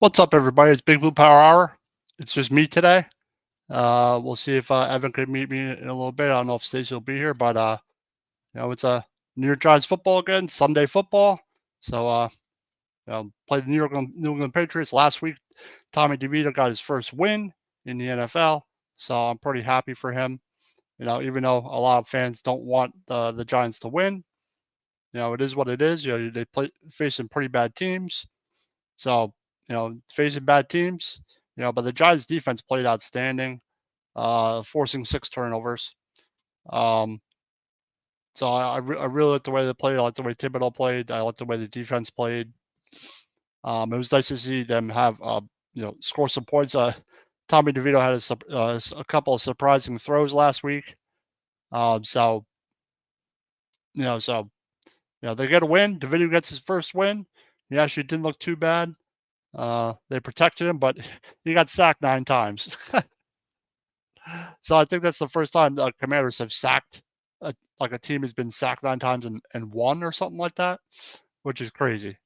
What's up, everybody? It's Big Blue Power Hour. It's just me today. We'll see if Evan could meet me in a little bit. I don't know if Stacey will be here, but it's a New York Giants football again, Sunday football. So, played the New England Patriots last week. Tommy DeVito got his first win in the NFL, so I'm pretty happy for him. Even though a lot of fans don't want the Giants to win, it is what it is. They play facing pretty bad teams. So, facing bad teams, but the Giants defense played outstanding, forcing 6 turnovers. Um, so I really like the way they played. I like the way Thibodeau played. I like the way the defense played. It was nice to see them have, score some points. Tommy DeVito had a couple of surprising throws last week. So, you know, so, they get a win. DeVito gets his first win. He actually didn't look too bad. They protected him, but he got sacked 9 times. So I think that's the first time the Commanders have sacked, like a team has been sacked 9 times and won or something like that, which is crazy.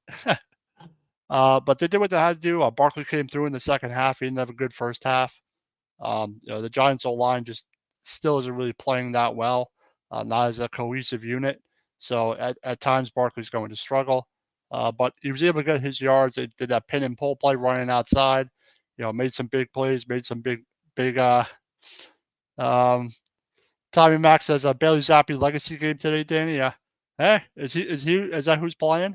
But they did what they had to do. Barkley came through in the second half. He didn't have a good first half. The Giants' O-line just still isn't really playing that well, not as a cohesive unit. So at times Barkley's going to struggle. But he was able to get his yards. They did that pin and pull play running outside. Made some big plays, made some big um, Tommy Mack says Bailey Zappi legacy game today, Danny. Yeah. Hey, is that who's playing?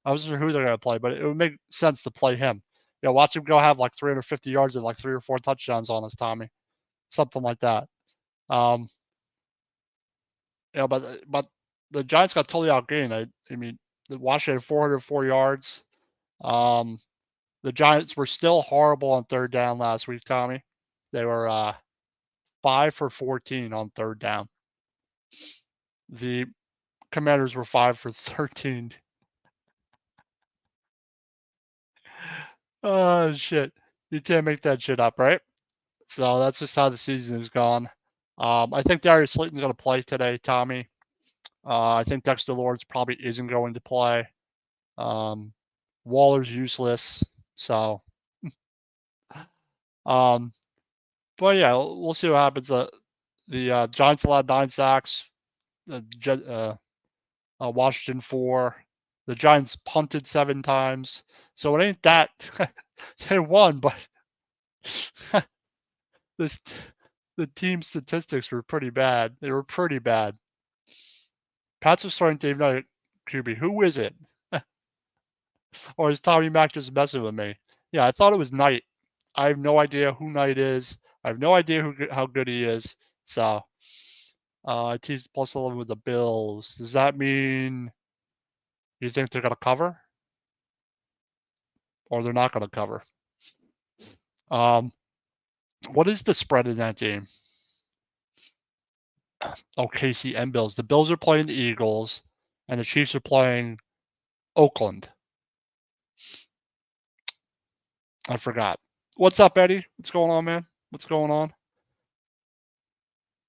I wasn't sure who they're gonna play, but it would make sense to play him. Watch him go have like 350 yards and like 3 or 4 touchdowns on us, Tommy. Something like that. Um, but the Giants got totally outgained. I mean, the Washington had 404 yards. Um, the Giants were still horrible on third down last week, Tommy. They were 5 for 14 on third down. The Commanders were 5 for 13. Oh shit. You can't make that shit up, right? So that's just how the season has gone. I think Darius Slayton's going to play today, Tommy. I think Dexter Lawrence probably isn't going to play. Um, Waller's useless. So, um, but yeah, we'll see what happens. The Giants allowed 9 sacks. Washington 4. The Giants punted 7 times. So it ain't that they won, but this the team statistics were pretty bad. They were pretty bad. Pats are starting Dave Knight at QB. Who is it? Or is Tommy Mack just messing with me? Yeah, I thought it was Knight. I have no idea who Knight is. I have no idea how good he is. So, I teased +11 with the Bills. Does that mean you think they're going to cover? Or they're not going to cover? What is the spread in that game? Oh, KC and Bills. The Bills are playing the Eagles, and the Chiefs are playing Oakland. I forgot. What's up, Eddie? What's going on, man? What's going on?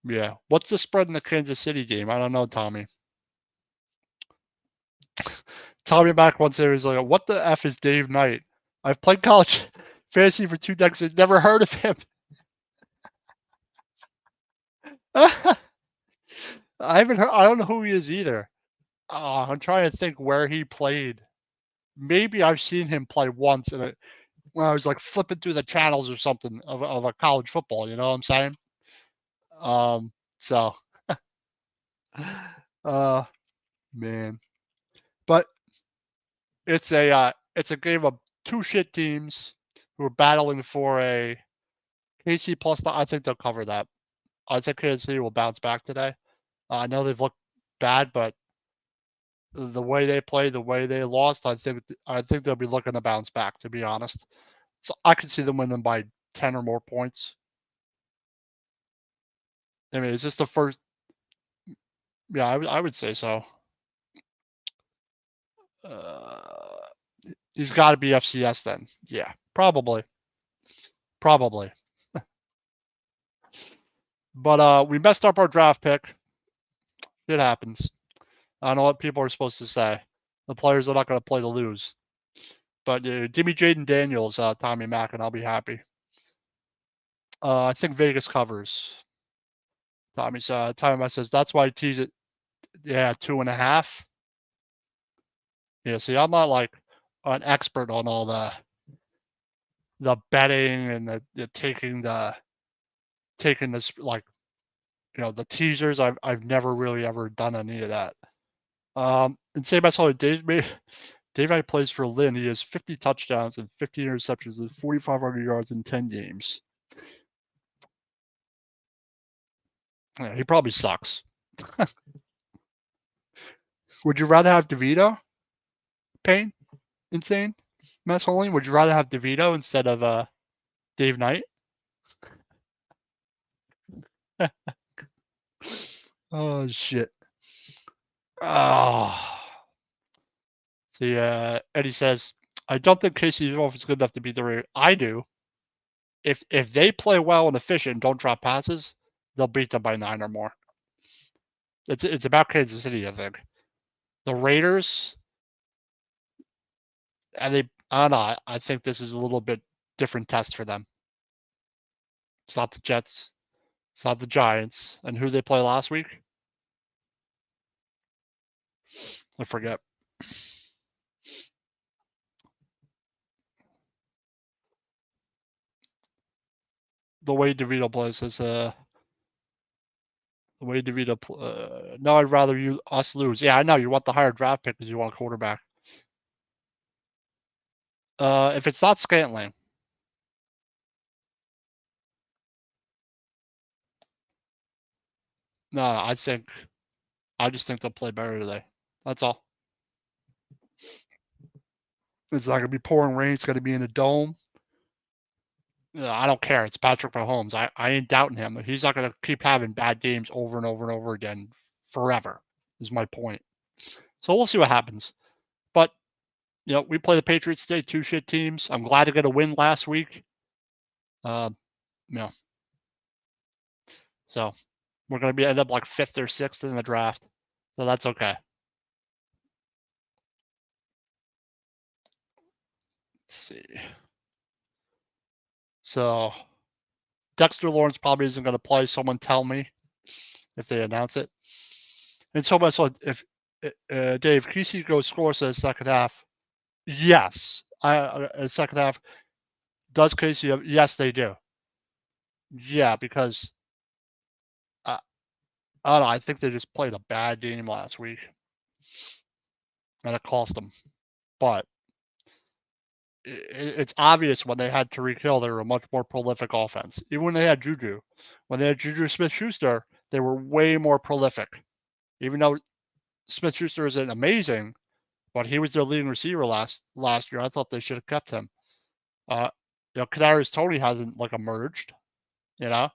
Yeah. What's the spread in the Kansas City game? I don't know, Tommy. Tommy back once there was like, what the F is Dave Knight? I've played college fantasy for 2 decades. Never heard of him. I haven't heard. I don't know who he is either. I'm trying to think where he played. Maybe I've seen him play once when I was like flipping through the channels or something of a college football. You know what I'm saying? So, uh, man, but it's a game of 2 shit teams who are battling for a KC plus. I think they'll cover that. I think Kansas City will bounce back today. I know they've looked bad, but the way they played, the way they lost, I think they'll be looking to bounce back. To be honest, so I could see them winning by 10 or more points. I mean, is this the first? Yeah, I would say so. Uh, he's got to be FCS then. Yeah, probably. Probably. But we messed up our draft pick. It happens. I don't know what people are supposed to say. The players are not going to play to lose. But give me Jaden Daniels, Tommy Mack, and I'll be happy. I think Vegas covers. Tommy says that's why he teased it. Yeah, 2.5. Yeah, see, I'm not like an expert on all the betting and the taking this, like, the teasers. I've never really ever done any of that. And same as how Dave plays for Lynn. He has 50 touchdowns and 50 interceptions and 4,500 yards in 10 games. Yeah, he probably sucks. Would you rather have DeVito? Payne? Insane? Mess Holding? Would you rather have DeVito instead of Dave Knight? Oh, shit. Oh. See, Eddie says, I don't think Casey's offense is good enough to beat the Raiders. I do. If they play well and efficient and don't drop passes, they'll beat them by 9 or more. It's about Kansas City, I think. The Raiders, I don't know. I think this is a little bit different test for them. It's not the Jets. It's not the Giants. And who they play last week? I forget. The way DeVito plays is the way DeVito. No, I'd rather us lose. Yeah, I know you want the higher draft pick because you want a quarterback. If it's not Scantling, no, I just think they'll play better today. That's all. It's not gonna be pouring rain. It's gonna be in a dome. I don't care. It's Patrick Mahomes. I ain't doubting him. He's not gonna keep having bad games over and over and over again forever. Is my point. So we'll see what happens. But we play the Patriots today. 2 shit teams. I'm glad to get a win last week. Uh, so we're gonna end up like 5th or 6th in the draft. So that's okay. Let's see. So Dexter Lawrence probably isn't going to play. Someone tell me if they announce it. And so much like if Dave Kesey goes scores in the second half, yes, second half does Casey? Yes, they do. Yeah, because I don't know. I think they just played a bad game last week, and it cost them. But it's obvious when they had Tyreek Hill, they were a much more prolific offense. Even when they had Juju, when they had Juju Smith-Schuster, they were way more prolific. Even though Smith-Schuster isn't amazing, but he was their leading receiver last year. I thought they should have kept him. Kadarius Toney hasn't emerged. Now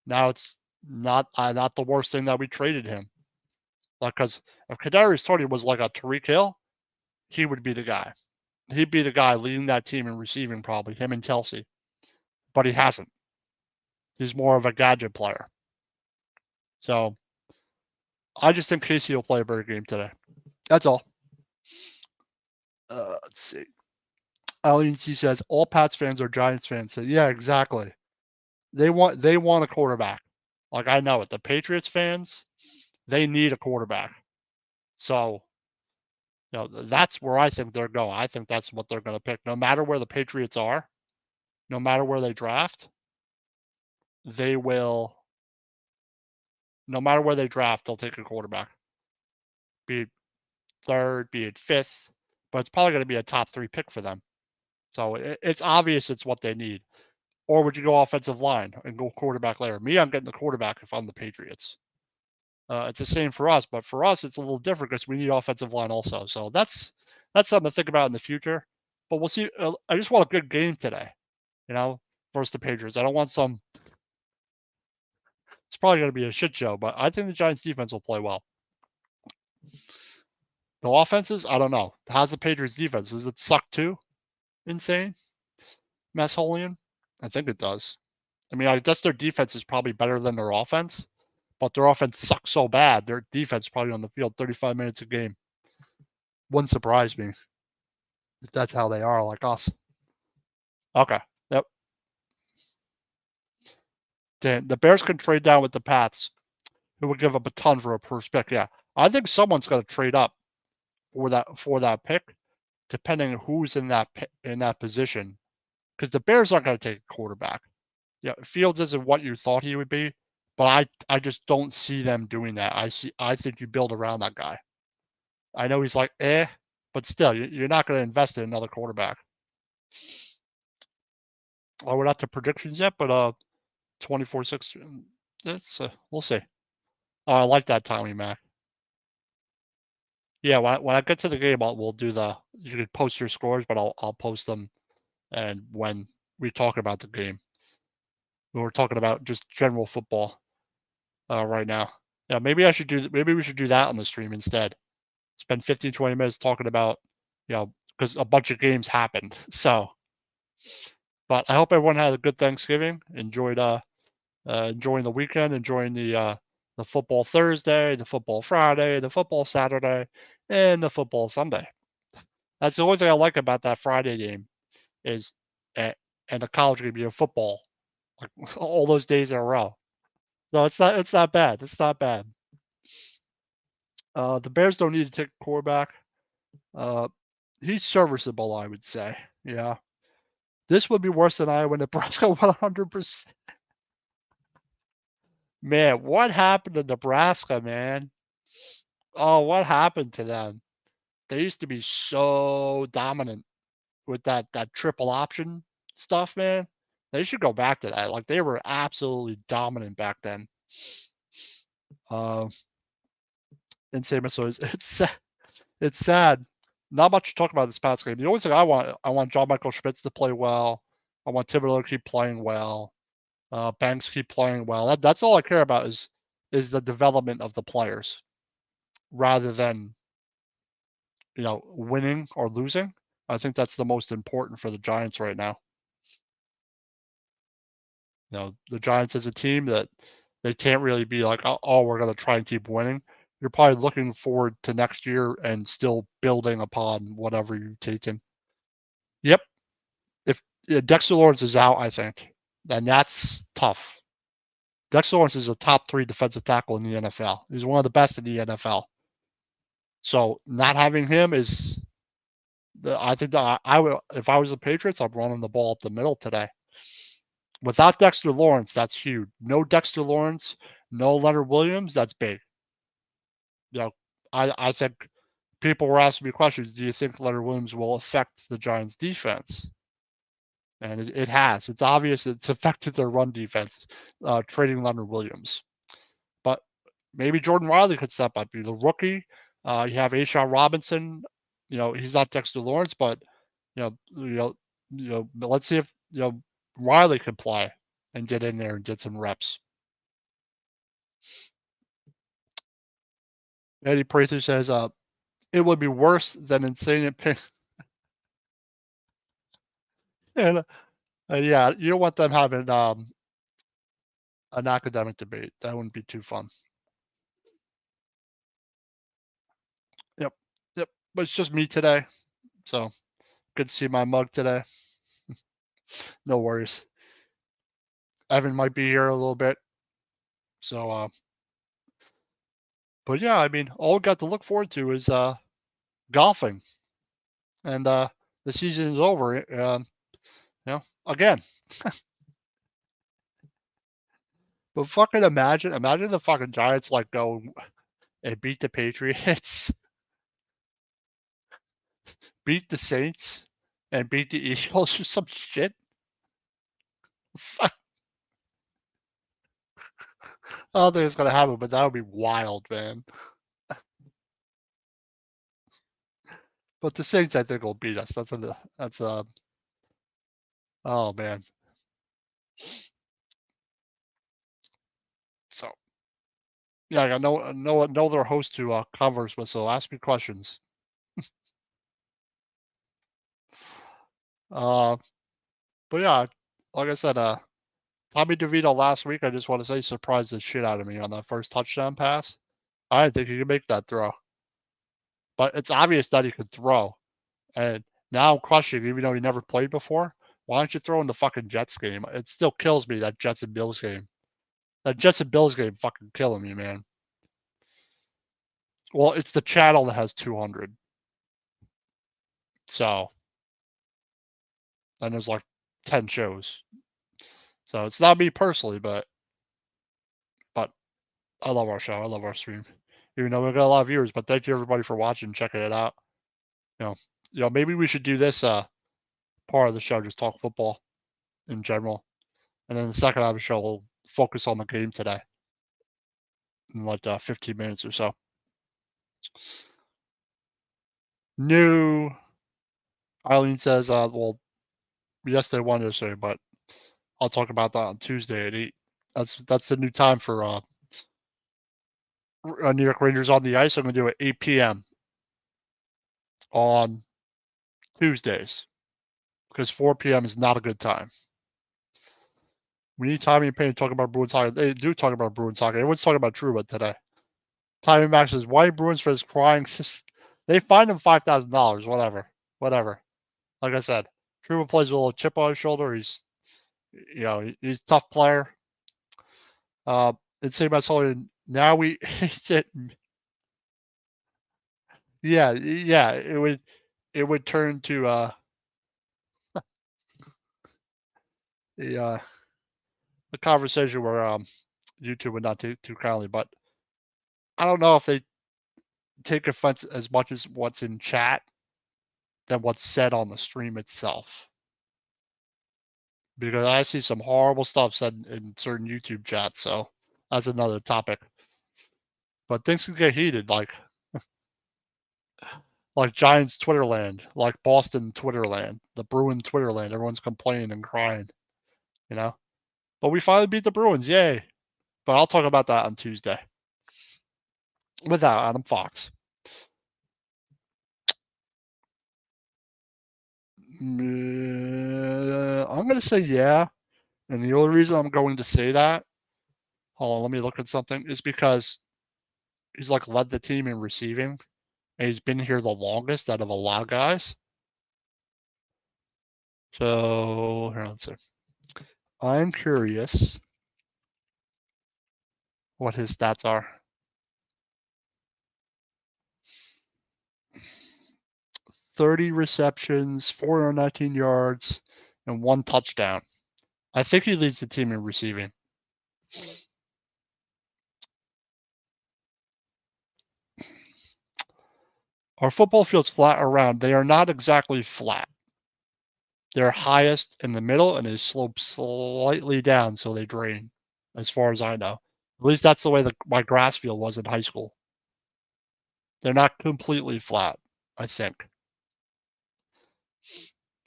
it's not the worst thing that we traded him. Because if Kadarius Toney was like a Tyreek Hill, he would be the guy. He'd be the guy leading that team in receiving, probably him and Kelsey. But he hasn't. He's more of a gadget player. So I just think Casey will play a better game today. That's all. Let's see. He says all Pats fans are Giants fans. So yeah, exactly. They want a quarterback. I know it. The Patriots fans, they need a quarterback. So that's where I think they're going. I think that's what they're going to pick. No matter where the Patriots are, no matter where they draft, they will. No matter where they draft, they'll take a quarterback. Be it 3rd, be it 5th, but it's probably going to be a top 3 pick for them. So it's obvious it's what they need. Or would you go offensive line and go quarterback later? Me, I'm getting the quarterback if I'm the Patriots. It's the same for us, but for us, it's a little different because we need offensive line also. So that's something to think about in the future. But we'll see. I just want a good game today, versus the Patriots. I don't want some. It's probably going to be a shit show, but I think the Giants defense will play well. The offenses, I don't know. How's the Patriots defense? Does it suck too? Insane? Massholian? I think it does. I mean, I guess their defense is probably better than their offense, but their offense sucks so bad. Their defense is probably on the field 35 minutes a game. Wouldn't surprise me. if that's how they are, like us. Okay. Yep. Then the Bears can trade down with the Pats, who would give up a ton for a first pick. Yeah, I think someone's going to trade up for that pick, depending on who's in that position. Because the Bears aren't going to take a quarterback. Yeah, Fields isn't what you thought he would be, but I just don't see them doing that. I think you build around that guy. I know he's like but still, you're not going to invest in another quarterback. We're not to predictions yet, but 24-6. That's we'll see. I like that, Tommy Mac. Yeah, when I get to the game, we'll do the. You can post your scores, but I'll post them, and when we talk about the game, when we're talking about just general football right now. Yeah, maybe I should do. Maybe we should do that on the stream instead. Spend 15, 20 minutes talking about, because a bunch of games happened. So, but I hope everyone had a good Thanksgiving. Enjoying the weekend, enjoying the football Thursday, the football Friday, the football Saturday, and the football Sunday. That's the only thing I like about that Friday game is, and the college game, football, like all those days in a row. No, it's not bad. It's not bad. The Bears don't need to take a quarterback. Uh, he's serviceable, I would say. Yeah. This would be worse than Iowa, Nebraska 100%. Man, what happened to Nebraska, man? Oh, what happened to them? They used to be so dominant with that triple option stuff, man. They should go back to that. Like they were absolutely dominant back then. Uh, in St. So it's sad. Not much to talk about this past game. The only thing I want John Michael Schmitz to play well. I want Thibodeau to keep playing well. Banks keep playing well. That's all I care about is the development of the players rather than winning or losing. I think that's the most important for the Giants right now. The Giants as a team that they can't really be like, oh, we're going to try and keep winning. You're probably looking forward to next year and still building upon whatever you've taken. Yep. If Dexter Lawrence is out, I think, then that's tough. Dexter Lawrence is a top 3 defensive tackle in the NFL. He's one of the best in the NFL. So not having him is, I think that I will. If I was the Patriots, I'm running the ball up the middle today. Without Dexter Lawrence, that's huge. No Dexter Lawrence, no Leonard Williams, that's big. I think people were asking me questions. Do you think Leonard Williams will affect the Giants' defense? And it has. It's obvious it's affected their run defense, trading Leonard Williams. But maybe Jordan Riley could step up. Be the rookie. You have Ashawn Robinson. He's not Dexter Lawrence, but let's see if Riley can play and get in there and get some reps. Eddie Prather says, it would be worse than insane at Penn. and yeah, you don't want them having an academic debate. That wouldn't be too fun. Yep. Yep. But it's just me today. So good to see my mug today. No worries. Evan might be here a little bit. So but yeah, I mean, all we got to look forward to is golfing. And the season is over. Again. But fucking imagine the fucking Giants like go and beat the Patriots, beat the Saints, and beat the Eagles or some shit. Fuck. I don't think it's gonna happen, but that would be wild, man. But the Saints, I think, will beat us. That's oh man. So yeah, I got no other host to converse with, so ask me questions. But yeah, like I said, Tommy DeVito last week, I just want to say, surprised the shit out of me on that first touchdown pass. I didn't think he could make that throw, but it's obvious that he could throw, and Now I'm questioning, even though he never played before. Why don't you throw in the fucking Jets game? It still kills me, that Jets and Bills game. That Jets and Bills game fucking killing me, man. Well, it's the channel that has 200. So, and there's like 10 shows. So it's not me personally, but I love our show. I love our stream. Even though we got a lot of viewers, but thank you everybody for watching, checking it out. You know, maybe we should do this part of the show, just talk football in general. And then the second half of the show will focus on the game today in like 15 minutes or so. New Eileen says, well, yes, they wanted to say, but I'll talk about that on Tuesday at 8. That's the new time for New York Rangers on the ice. I'm going to do it 8 p.m. on Tuesdays because 4 p.m. is not a good time. We need Tommy and Payne to talk about Bruins hockey. They do talk about Bruins hockey. Everyone's talking about Truba today. Tommy Max says, why Bruins fans crying? They fined him $5,000. Whatever. Like I said, Truba plays with a little chip on his shoulder. He's a tough player. It's about something. Now we yeah, it would turn to the conversation where YouTube would not take too kindly, but I don't know if they take offense as much as what's in chat than what's said on the stream itself. Because I see some horrible stuff said in certain YouTube chats, so that's another topic. But things can get heated, like Giants Twitterland, like Boston Twitterland, the Bruin Twitterland. Everyone's complaining and crying, you know. But we finally beat the Bruins, yay! But I'll talk about that on Tuesday without Adam Fox. I'm going to say yeah. And the only reason I'm going to say that, hold on, let me look at something, is because he's like led the team in receiving. And he's been here the longest out of a lot of guys. So, here, let's see. I'm curious what his stats are. 30 receptions, 419 yards, and 1 touchdown. I think he leads the team in receiving. Our football field's flat around. They are not exactly flat. They're highest in the middle and they slope slightly down so they drain, as far as I know. At least that's the way my grass field was in high school. They're not completely flat, I think.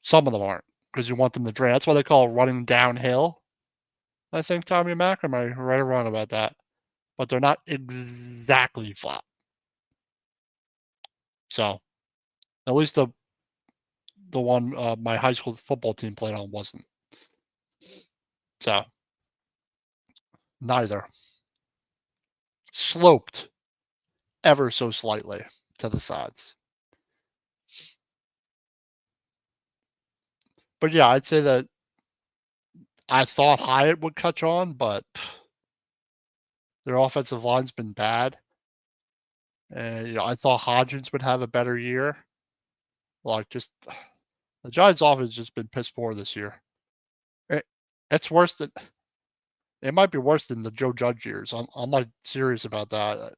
Some of them aren't, because you want them to drain. That's why they call it running downhill, I think, Tommy Mac. Am I right or wrong about that? But they're not exactly flat. So, at least the one my high school football team played on wasn't. So, neither. Sloped ever so slightly to the sides. But yeah, I'd say that I thought Hyatt would catch on, but their offensive line's been bad. And I thought Hodgins would have a better year. Like, just the Giants' offense has just been piss poor this year. It's worse than it might be worse than the Joe Judge years. I'm not serious about that.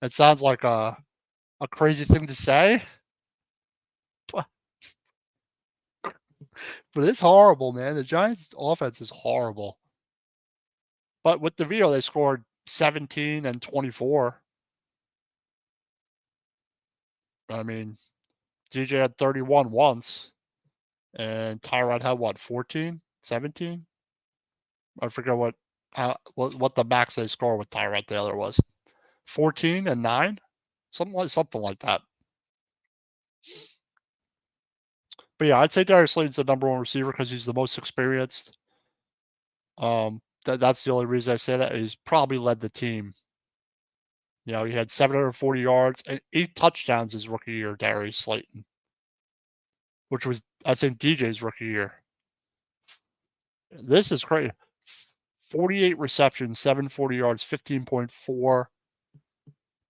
It sounds like a crazy thing to say, but it's horrible, man. The Giants' offense is horrible. But with DeVito, they scored 17 and 24. I mean, DJ had 31 once, and Tyrod had what, 14, 17? I forget what the max they score with Tyrod Taylor was. 14 and 9, something like that. But yeah, I'd say Darius Slayton's the number one receiver because he's the most experienced. That's the only reason I say that. He's probably led the team. He had 740 yards and 8 touchdowns his rookie year, Darius Slayton. which was, I think, DJ's rookie year. This is crazy. 48 receptions, 740 yards, 15.4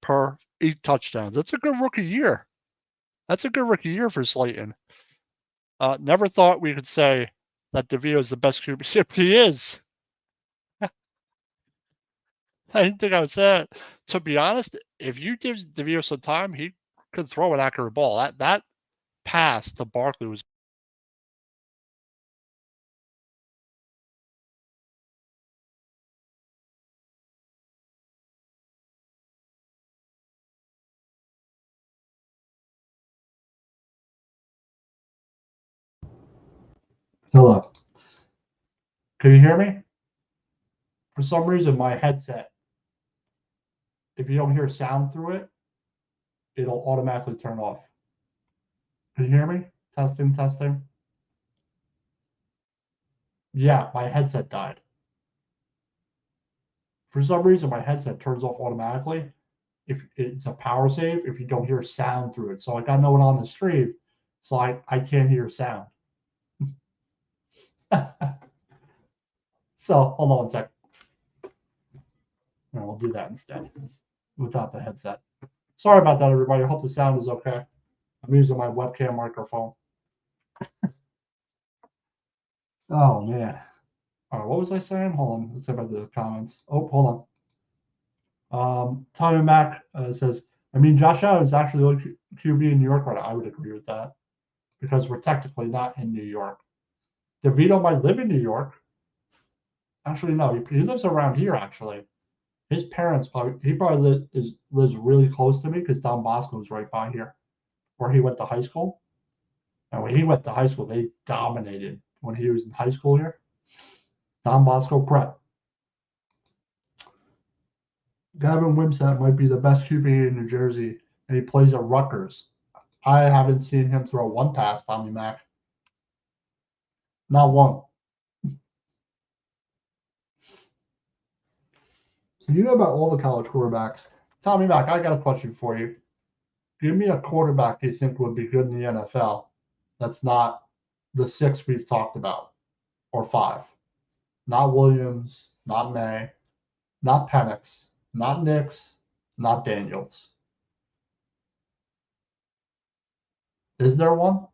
per 8 touchdowns. That's a good rookie year. That's a good rookie year for Slayton. Never thought we could say that DeVito is the best QB. He is. I didn't think I would say that. To be honest, if you give DeVito some time, he could throw an accurate ball. That pass to Barkley was. Hello. Can you hear me? For some reason, my headset, if you don't hear sound through it, it'll automatically turn off. Can you hear me? Testing, testing. Yeah, my headset died. For some reason, my headset turns off automatically if it's a power save if you don't hear sound through it. So I got no one on the stream, so I can't hear sound. So hold on one sec. And we'll do that instead without the headset. Sorry about that, everybody. I hope the sound is okay. I'm using my webcam microphone. Oh man. All right, what was I saying? Hold on. Let's see about the comments. Oh, hold on. Tommy Mac says, I mean, Josh Allen is actually the QB in New York right now. I would agree with that because we're technically not in New York. DeVito might live in New York. Actually, no, he lives around here, actually. His parents probably lives really close to me because Don Bosco is right by here where he went to high school. And when he went to high school, they dominated when he was in high school here. Don Bosco Prep. Gavin Wimsatt might be the best QB in New Jersey, and he plays at Rutgers. I haven't seen him throw one pass, Tommy Mac. Not one. So you know about all the college quarterbacks. Tommy Mac, I got a question for you. Give me a quarterback you think would be good in the NFL that's not the 6 we've talked about, or 5. Not Williams, not May, not Penix, not Nix, not Daniels. Is there one?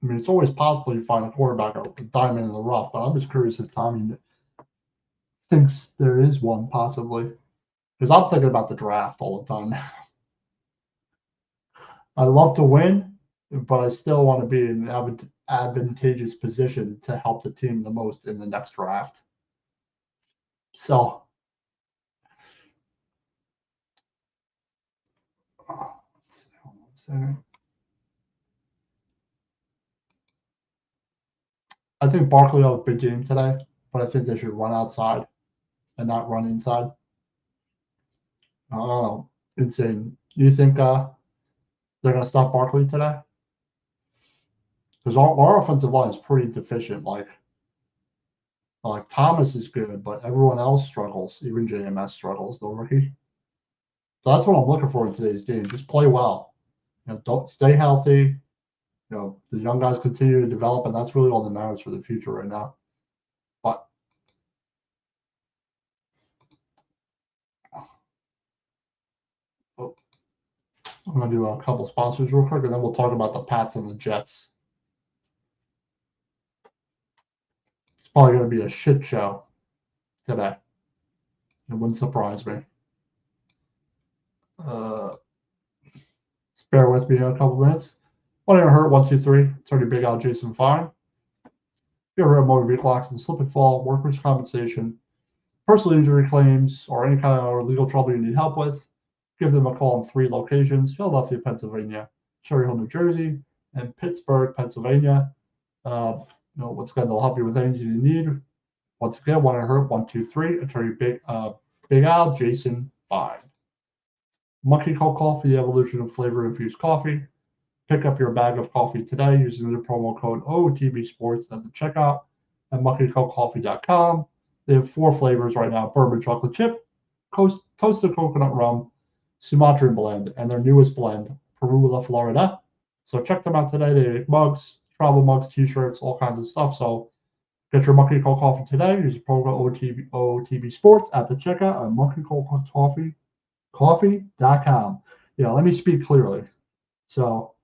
I mean, it's always possible you find a quarterback, a diamond in the rough, but I'm just curious if Tommy thinks there is one, possibly. Because I'm thinking about the draft all the time now. I love to win, but I still want to be in an advantageous position to help the team the most in the next draft. So, I think Barkley will have a big game today, but I think they should run outside and not run inside. I don't know. Insane. Do you think they're going to stop Barkley today? Because our offensive line is pretty deficient. Like Thomas is good, but everyone else struggles. Even JMS struggles, the rookie. So that's what I'm looking for in today's game. Just play well. Don't stay healthy. The young guys continue to develop, and that's really all that matters for the future right now. But I'm going to do a couple sponsors real quick, and then we'll talk about the Pats and the Jets. It's probably going to be a shit show today. It wouldn't surprise me. Just bear with me a couple minutes. What did I hurt? 1, 2, 3. It's already Big Al Jason Fine. Get rid of motor vehicle accident, slip and fall, workers' compensation, personal injury claims, or any kind of legal trouble you need help with. Give them a call in 3 locations: Philadelphia, Pennsylvania, Cherry Hill, New Jersey, and Pittsburgh, Pennsylvania. Once again, they'll help you with anything you need. Once again, what I heard, 1, 2, 3. Attorney Big Al Jason Fine. Monkey Cold Coffee, the evolution of flavor infused coffee. Pick up your bag of coffee today using the promo code OTB Sports at the checkout at monkeycoldcoffee.com. They have 4 flavors right now: bourbon chocolate chip, toasted coconut rum, Sumatran blend, and their newest blend, Perula Florida. So check them out today. They make mugs, travel mugs, t-shirts, all kinds of stuff. So get your Monkey Cold Coffee today. Use the program OTB Sports at the checkout at monkeycoldcoffee.com. Yeah, let me speak clearly. So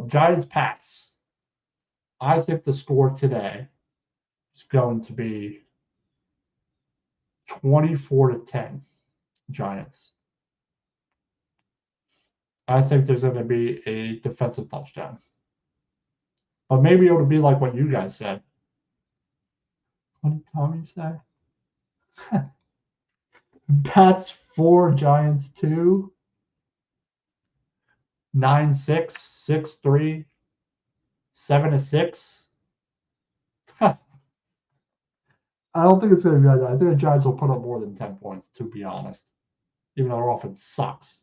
Giants Pats. I think the score today is going to be 24-10 Giants. I think there's going to be a defensive touchdown. But maybe it'll be like what you guys said. What did Tommy say? Pats 4, Giants 2, 9-6, 6-3, 7-6. I don't think it's going to be like that. I think the Giants will put up more than 10 points, to be honest, even though their offense sucks.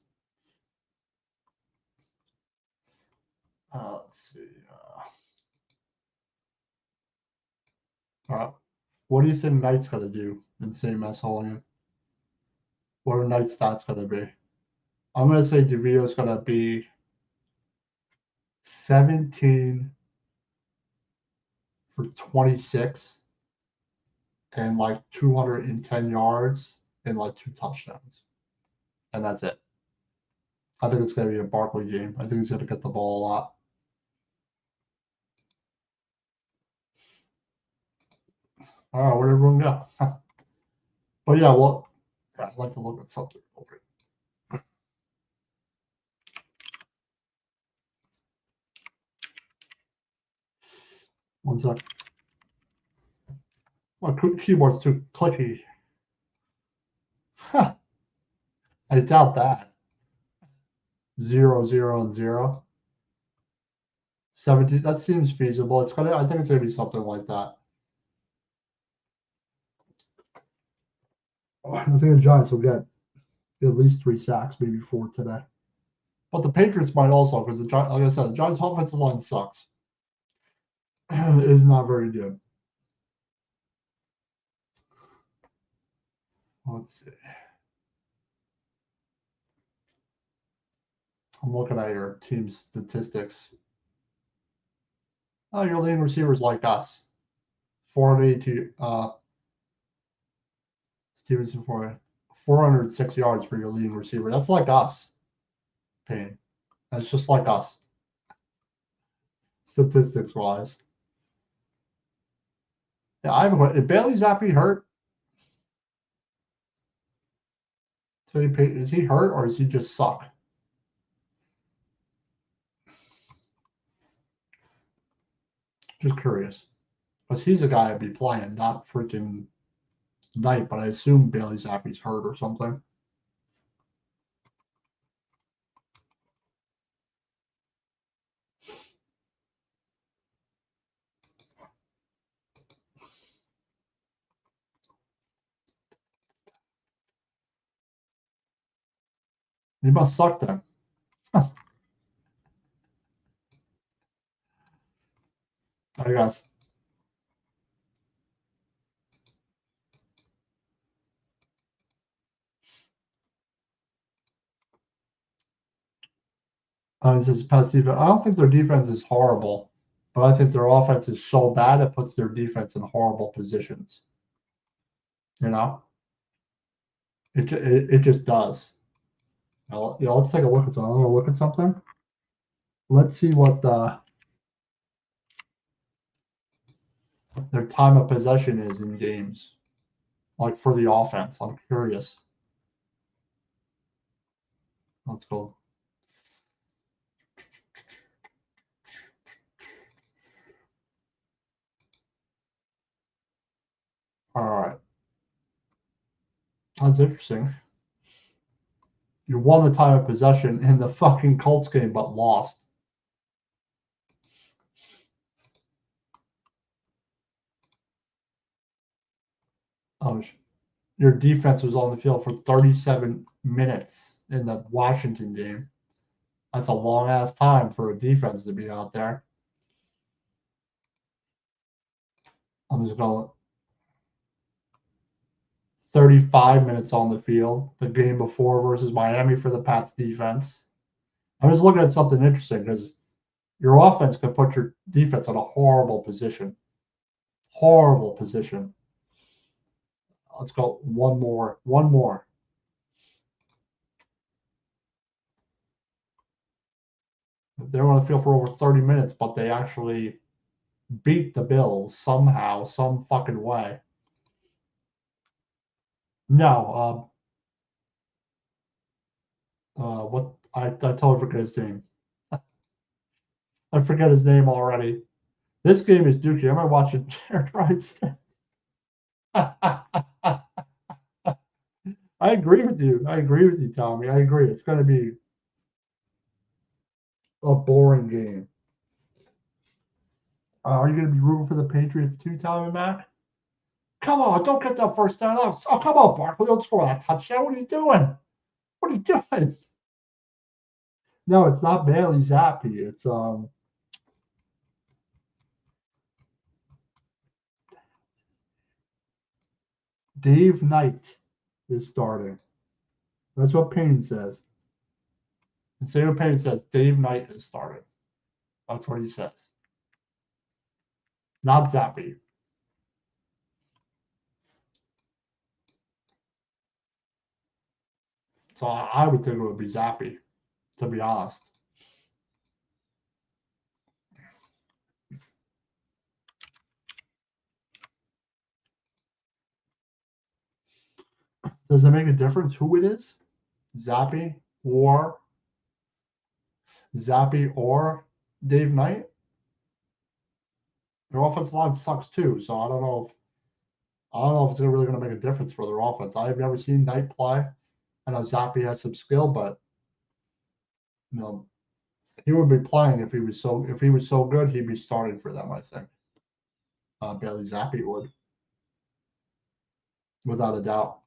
Let's see. All right. What do you think Knight's going to do in same as Hollian? What are Knight's stats going to be? I'm going to say DeVito's going to be 17 for 26 and like 210 yards and like 2 touchdowns. And that's it. I think it's going to be a Barkley game. I think he's going to get the ball a lot. All right, where'd everyone go? But yeah, well, I'd like to look at something real quick. One sec. My keyboard's too clicky. Huh. I doubt that. 0, 0, and 0. 70. That seems feasible. It's gonna. I think it's gonna be something like that. I think the Giants will get at least 3 sacks, maybe 4 today. But the Patriots might also, because like I said, the Giants' offensive line sucks. It is not very good. Let's see. I'm looking at your team statistics. Oh, your leading receivers like us. 482. Stevenson for 406 yards for your leading receiver. That's like us. Payne. That's just like us. Statistics wise. Yeah, I have a question. Is Bailey Zappi hurt? So is he hurt or does he just suck? Just curious. Because he's a guy I'd be playing, not freaking Knight, but I assume Bailey Zappi's hurt or something. He must suck then. I guess. This is pass defense. I don't think their defense is horrible, but I think their offense is so bad it puts their defense in horrible positions. You know, it just does. Let's take a look at something. I'm gonna look at something. Let's see what their time of possession is in games, like for the offense. I'm curious. Let's go. All right. That's interesting. You won the time of possession in the fucking Colts game, but lost. Oh, your defense was on the field for 37 minutes in the Washington game. That's a long ass time for a defense to be out there. I'm just going 35 minutes on the field the game before versus Miami for the Pats defense. I was looking at something interesting because your offense could put your defense in a horrible position. Horrible position. Let's go one more. One more. They're on the field for over 30 minutes, but they actually beat the Bills somehow, some fucking way. No, what I totally forget his name. I forget his name already. This game is dookie. I'm gonna watch it. Jared Wright. I agree with you. I agree with you, Tommy. I agree. It's gonna be a boring game. Are you gonna be rooting for the Patriots too, Tommy Mac? Come on, don't get that first down. Oh, come on, Barkley. Don't score that touchdown. What are you doing? What are you doing? No, it's not Bailey Zappi. It's Dave Knight is starting. That's what Payne says. And Sam Payne says Dave Knight is starting. That's what he says. Not Zappi. So I would think it would be Zappi, to be honest. Does it make a difference who it is? Zappi or Dave Knight? Their offensive line sucks too, so I don't know if it's really going to make a difference for their offense. I've never seen Knight play. I know Zappi has some skill, but you know, he would be playing if he was so good. He'd be starting for them. I think Bailey Zappi would, without a doubt.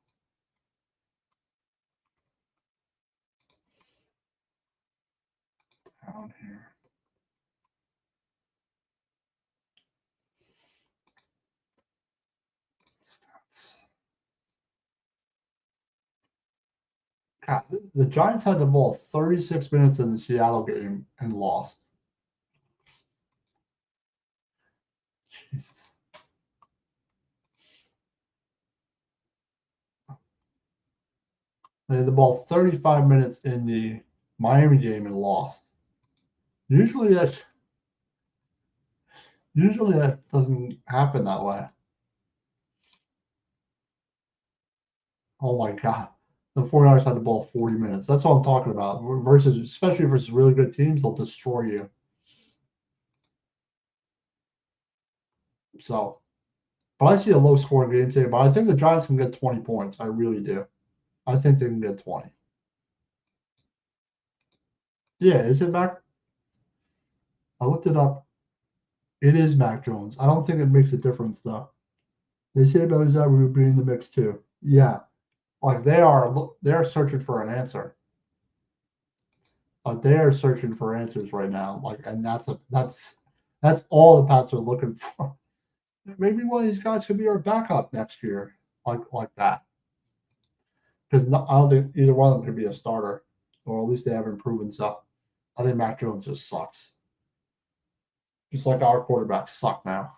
Down here. God, the Giants had the ball 36 minutes in the Seattle game and lost. Jesus. They had the ball 35 minutes in the Miami game and lost. Usually that doesn't happen that way. Oh my God. The 49ers had the ball 40 minutes. That's what I'm talking about. Especially versus really good teams, they'll destroy you. So, but I see a low scoring game today, but I think the Giants can get 20 points. I really do. I think they can get 20. Yeah, is it Mac? I looked it up. It is Mac Jones. I don't think it makes a difference though. They say about that we would be in the mix too. Yeah, like they're searching for an answer. Like they are searching for answers right now. Like, and that's all the Pats are looking for. Maybe one of these guys could be our backup next year, like that. Because I don't think either one of them could be a starter, or at least they haven't proven so. I think Mac Jones just sucks. Just like our quarterbacks suck now.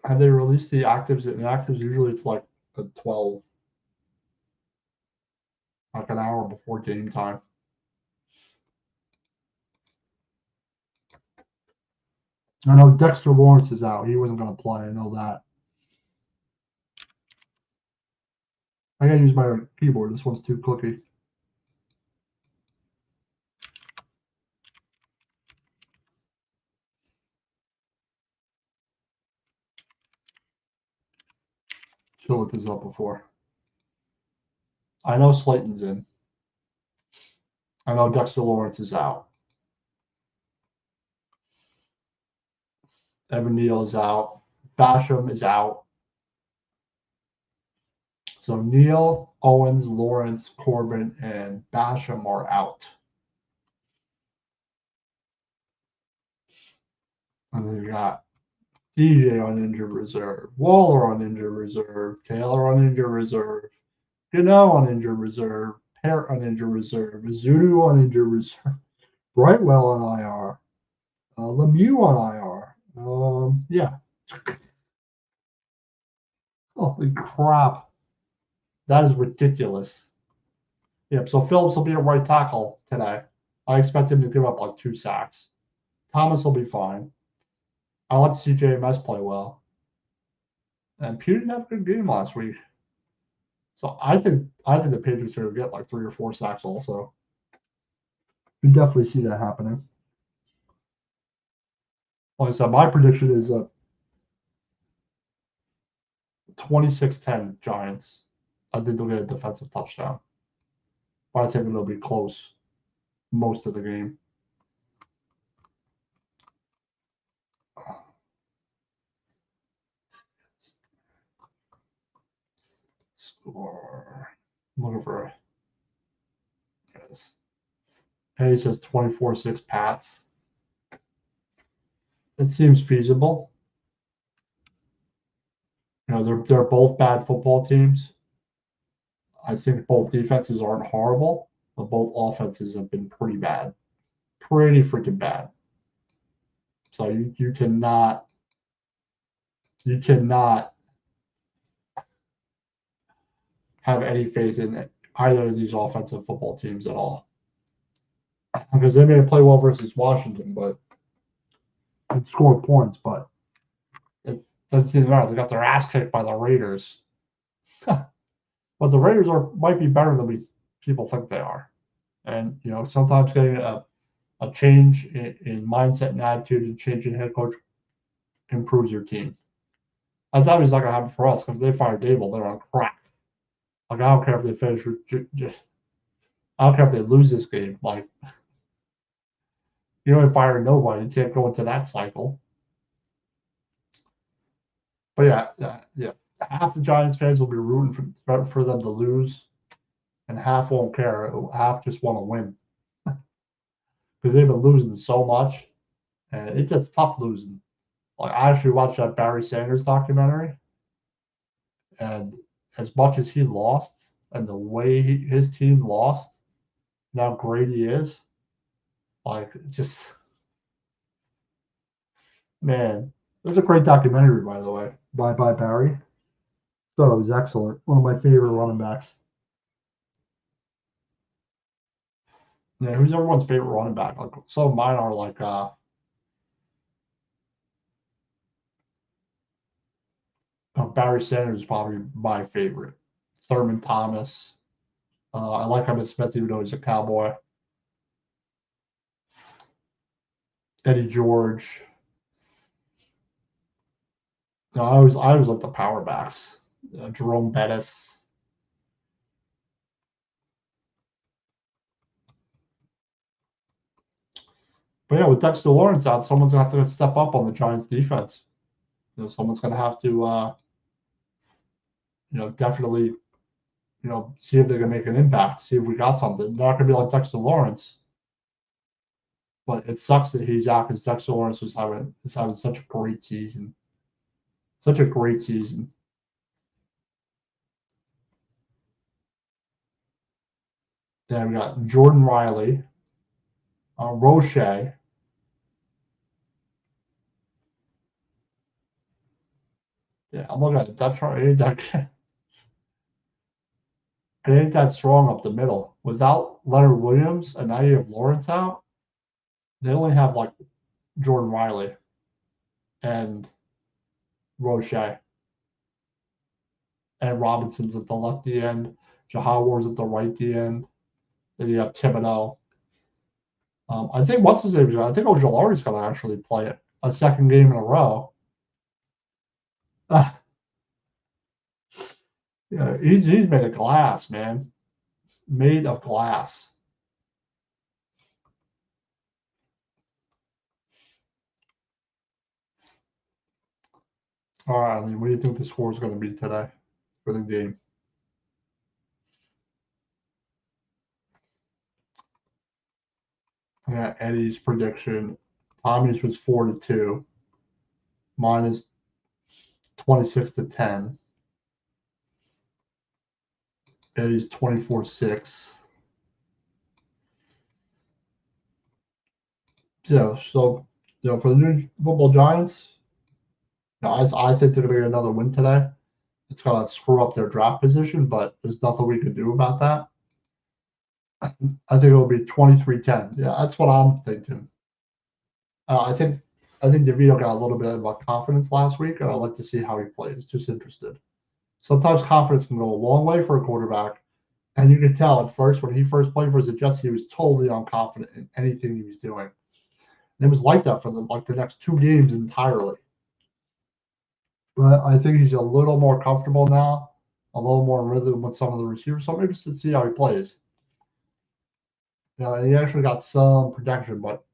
Have they released the actives? And actives usually it's like a 12, like an hour before game time. I know Dexter Lawrence is out. He wasn't going to play. I know that. I got to use my keyboard. This one's too clicky. Should look this up before. I know Slayton's in. I know Dexter Lawrence is out. Evan Neal is out. Basham is out. So Neal, Owens, Lawrence, Corbin, and Basham are out. And then you got DJ on injured reserve, Waller on injured reserve, Taylor on injured reserve, Gano on injured reserve, Parrott on injured reserve, Mizuno on injured reserve, Brightwell on IR, Lemieux on IR. Yeah. Holy crap. That is ridiculous. Yep, so Phillips will be a right tackle today. I expect him to give up like 2 sacks. Thomas will be fine. I like to see JMS play well. And Pugh didn't have a good game last week. So I think the Patriots are going to get like 3 or 4 sacks also. You definitely see that happening. Like I said, my prediction is 26-10 Giants. I think they'll get a defensive touchdown. But I think it'll be close most of the game. Score. I'm looking for this. Hey, it says 24-6 Pats. It seems feasible. You know, they're both bad football teams. I think both defenses aren't horrible, but both offenses have been pretty bad. Pretty freaking bad. So you cannot have any faith in either of these offensive football teams at all. Because they may play well versus Washington, but and score points, but it doesn't seem to matter. They got their ass kicked by the Raiders. But the Raiders might be better than people think they are. And you know, sometimes getting a change in mindset and attitude and change in head coach improves your team. That's obviously not going to happen for us because if they fire Dable, they're on crack. Like I don't care if they finish with I don't care if they lose this game. Like you don't fire nobody. You can't go into that cycle. But yeah. Half the Giants fans will be rooting for them to lose, and half won't care. Half just want to win because they've been losing so much, and it gets tough losing. Like I actually watched that Barry Sanders documentary, and as much as he lost, and the way his team lost, and how great he is, like just man, it was a great documentary, by the way, by Barry. Thought it was excellent. One of my favorite running backs. Yeah, who's everyone's favorite running back? Like some of mine are like Barry Sanders is probably my favorite. Thurman Thomas. I like Emmitt Smith even though he's a Cowboy. Eddie George. No, I always like the power backs. Jerome Bettis. But yeah, with Dexter Lawrence out, someone's gonna have to step up on the Giants defense. You know, someone's gonna have to definitely, see if they can make an impact, see if we got something. They're not gonna be like Dexter Lawrence. But it sucks that he's out because Dexter Lawrence is having such a great season. Such a great season. Then we got Jordan Riley, Roche. Yeah, I'm looking at the depth chart. It ain't that strong up the middle. Without Leonard Williams, and now you have Lawrence out, they only have like Jordan Riley and Roche. And Robinson's at the left D end. Jahawar's at the right D end. Then you have Thibodeau. I think what's his name? I think Ojolari's going to actually play a second game in a row. Yeah, he's made of glass, man. Made of glass. All right, Eileen, what do you think the score is going to be today for the game? Yeah, Eddie's prediction. Tommy's was 4-2. Mine is 26-10. Eddie's 24-6. Yeah, so for the new football Giants, I think they're going to get another win today. It's going to screw up their draft position, but there's nothing we can do about that. I think it'll be 23-10. Yeah, that's what I'm thinking. I think DeVito got a little bit of confidence last week, and I'd like to see how he plays. Just interested. Sometimes confidence can go a long way for a quarterback, and you can tell at first when he first played for the Jets, he was totally unconfident in anything he was doing. And it was like that for the next 2 games entirely. But I think he's a little more comfortable now, a little more in rhythm with some of the receivers. So I'm interested to see how he plays. He actually got some protection, but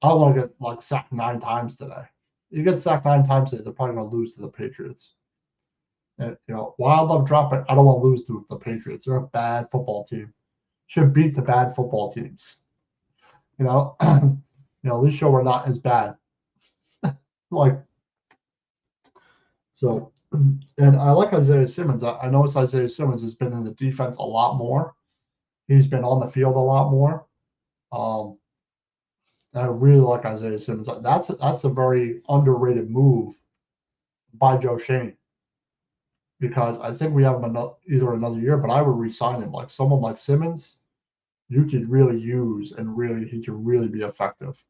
I don't want to get sacked 9 times today. You get sacked 9 times today, they're probably going to lose to the Patriots. And, while I love dropping, I don't want to lose to the Patriots. They're a bad football team. Should beat the bad football teams. At least show we're not as bad. So, and I like Isaiah Simmons. I noticed Isaiah Simmons has been in the defense a lot more. He's been on the field a lot more. I really like Isaiah Simmons. That's a very underrated move by Joe Shane, because I think we have him either another year, but I would re-sign him. Like someone like Simmons, you could really use, and he could really be effective.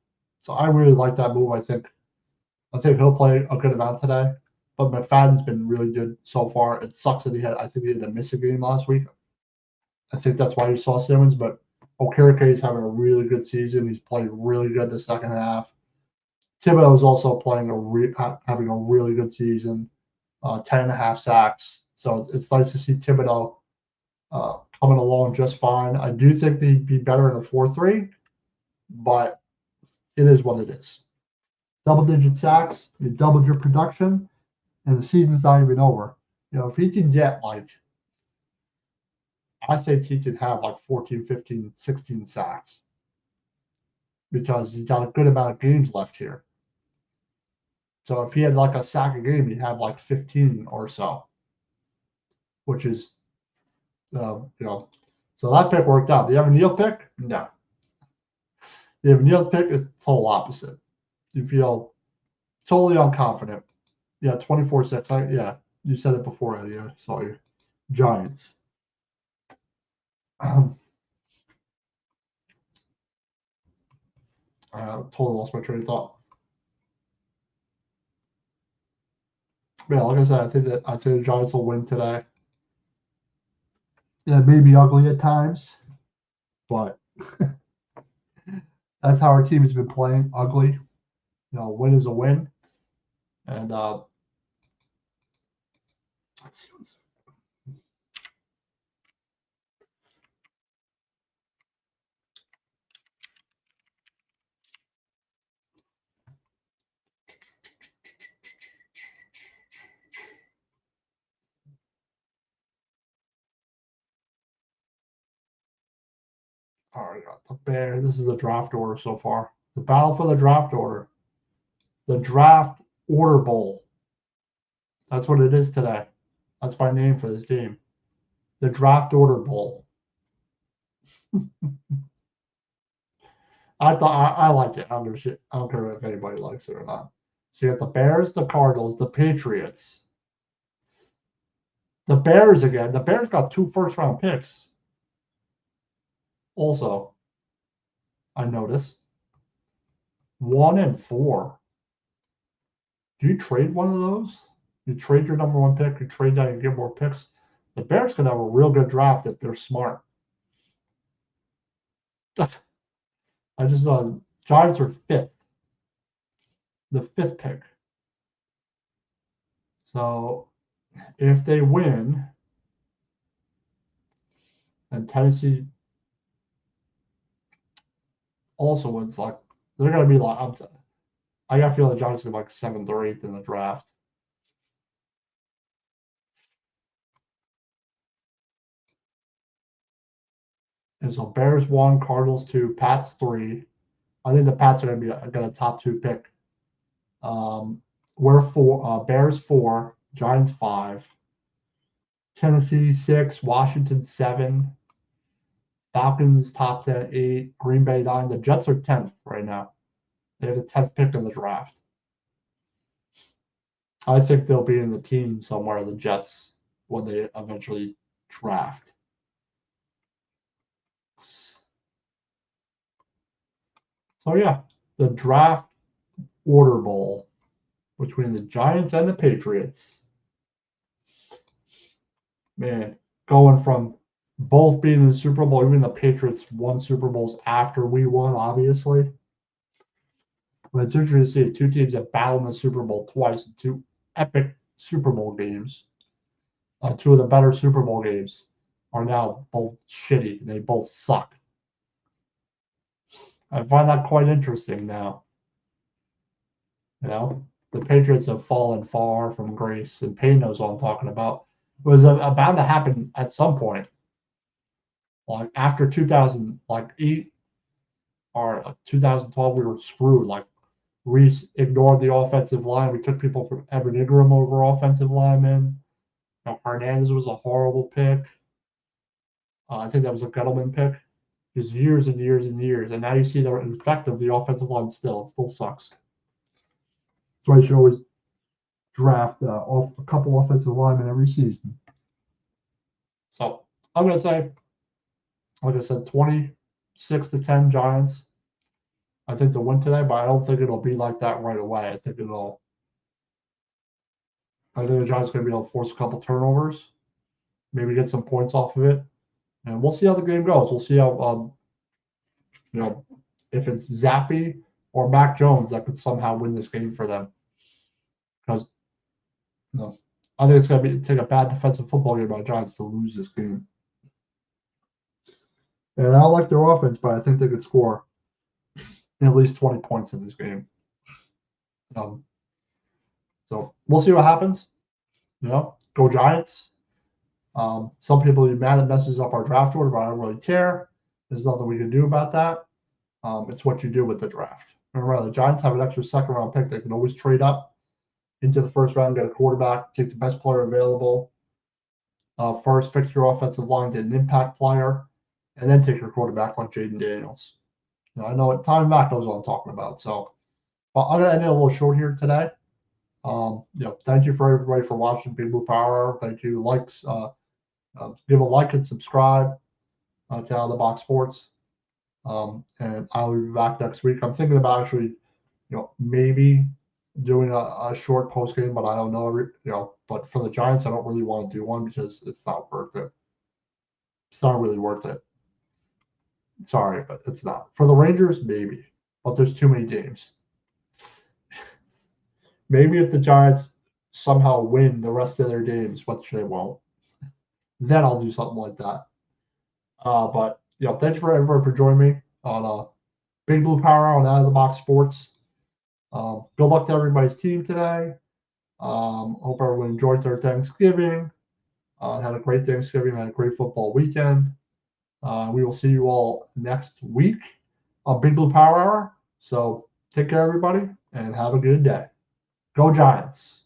So I really like that move. I think he'll play a good amount today. But McFadden's been really good so far. It sucks that I think he had to miss a game last week. I think that's why you saw Simmons, but Okereke is having a really good season. He's played really good the second half. Thibodeau is also having a really good season, 10.5 sacks. So it's nice to see Thibodeau coming along just fine. I do think he'd be better in a 4-3, but it is what it is. Double-digit sacks, you doubled your production, and the season's not even over. If he can get I think he can have 14, 15, 16 sacks, because he's got a good amount of games left here. So if he had a sack a game, he'd have 15 or so, which is, so that pick worked out. Do you have a Neil pick? No. The Neil pick is total opposite. You feel totally unconfident. Yeah, 24-6. Yeah, you said it before, Eddie. I saw you. Giants. I totally lost my train of thought. Yeah, like I said, I think the Giants will win today. Yeah, it may be ugly at times, but that's how our team has been playing. Ugly. Win is a win. And let's see what's. All right, got the Bears. This is the draft order so far. The battle for the draft order. The draft order bowl. That's what it is today. That's my name for this team. The draft order bowl. I thought I liked it. I don't care if anybody likes it or not. So you got the Bears, the Cardinals, the Patriots. The Bears again. The Bears got 2 first-round picks. Also, I noticed 1 and 4. Do you trade one of those? You trade your number 1 pick, you trade that and get more picks. The Bears can have a real good draft if they're smart. I just saw Giants are 5th. The 5th pick. So if they win, and Tennessee also wins, they're gonna be I got to feel the Giants are gonna be 7th or 8th in the draft. And so Bears 1, Cardinals 2, Pats 3. I think the Pats are gonna be a top 2 pick. we're 4, Bears 4, Giants 5, Tennessee 6, Washington 7, Falcons top 10, 8, Green Bay 9. The Jets are 10th right now. They have the 10th pick in the draft. I think they'll be in the teens somewhere, the Jets, when they eventually draft. So yeah, the draft order bowl between the Giants and the Patriots. Man, going from both being in the Super Bowl, even the Patriots won Super Bowls after we won, obviously. But it's interesting to see two teams that battled in the Super Bowl twice, two epic Super Bowl games. Two of the better Super Bowl games are now both shitty. They both suck. I find that quite interesting now. You know, the Patriots have fallen far from grace, and Payne knows what I'm talking about. It was about to happen at some point, like after 2008 or 2012. We were screwed. Like Reese ignored the offensive line. We took people from Evan Ingram over offensive linemen. You know, Hernandez was a horrible pick. I think that was a Gettleman pick. Just years and years and years, and now you see the effect of the offensive line. Still, it still sucks. That's why you should always draft a couple offensive linemen every season. So I'm going to say, like I said, 26-10 Giants. I think they'll win today, but I don't think it'll be like that right away. I think the Giants are going to be able to force a couple turnovers, maybe get some points off of it, and we'll see how the game goes. We'll see how, if it's Zappy or Mac Jones that could somehow win this game for them. Because I think it's going to take a bad defensive football game by the Giants to lose this game. And I don't like their offense, but I think they could score at least 20 points in this game. So we'll see what happens. Go Giants. Some people will be mad it messes up our draft order, but I don't really care. There's nothing we can do about that. It's what you do with the draft. Remember, the Giants have an extra second round pick. They can always trade up into the first round, get a quarterback, take the best player available. First, fix your offensive line, get an impact player, and then take your quarterback like Jaden Daniels. I know what Tommy Mack knows what I'm talking about. So, I'm going to end it a little short here today. Thank you for everybody for watching Big Blue Power. Thank you. Likes, give a like and subscribe to Out of the Box Sports. And I'll be back next week. I'm thinking about actually, maybe doing a short post game, but I don't know. But for the Giants, I don't really want to do one because it's not worth it. It's not really worth it. Sorry, but it's not. For the Rangers, maybe, but there's too many games. Maybe if the Giants somehow win the rest of their games, which they won't, then I'll do something like that. But thank you for everybody for joining me on Big Blue Power on Out of the Box Sports. Good luck to everybody's team today. Hope everyone enjoyed their Thanksgiving. Had a great Thanksgiving. Had a great football weekend. We will see you all next week on Big Blue Power Hour. So take care, everybody, and have a good day. Go Giants.